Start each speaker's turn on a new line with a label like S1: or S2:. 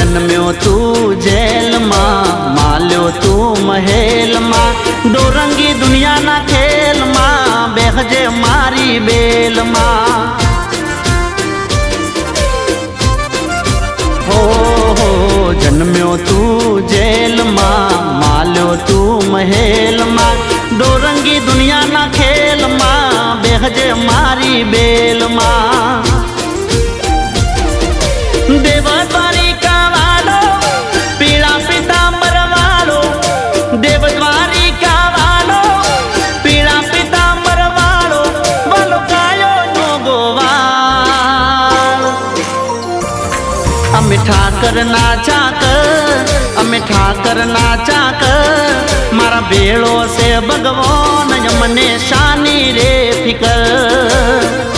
S1: जन्म्यो तू जेल मां, माल्यो तू महल मां, डोरंगी दुनिया ना खेल मां, बेहजे मारी बेल मां। हो जन्म्यो तू जेल मां, माल्यो तू महल मां, डोरंगी दुनिया ना खेल मां, बेहजे मारी बेल मां। देवद्वारिका वालो पीड़ा पीतांबर वालो, देवद्वारिका वालो पीड़ा पीतांबर वालो, वालो कायो नो गोवाल। अमे ठाकर नाचा कर, अमे ठाकर नाचा कर, मारा बेड़ो से भगवान यमने शानी रे फिकर।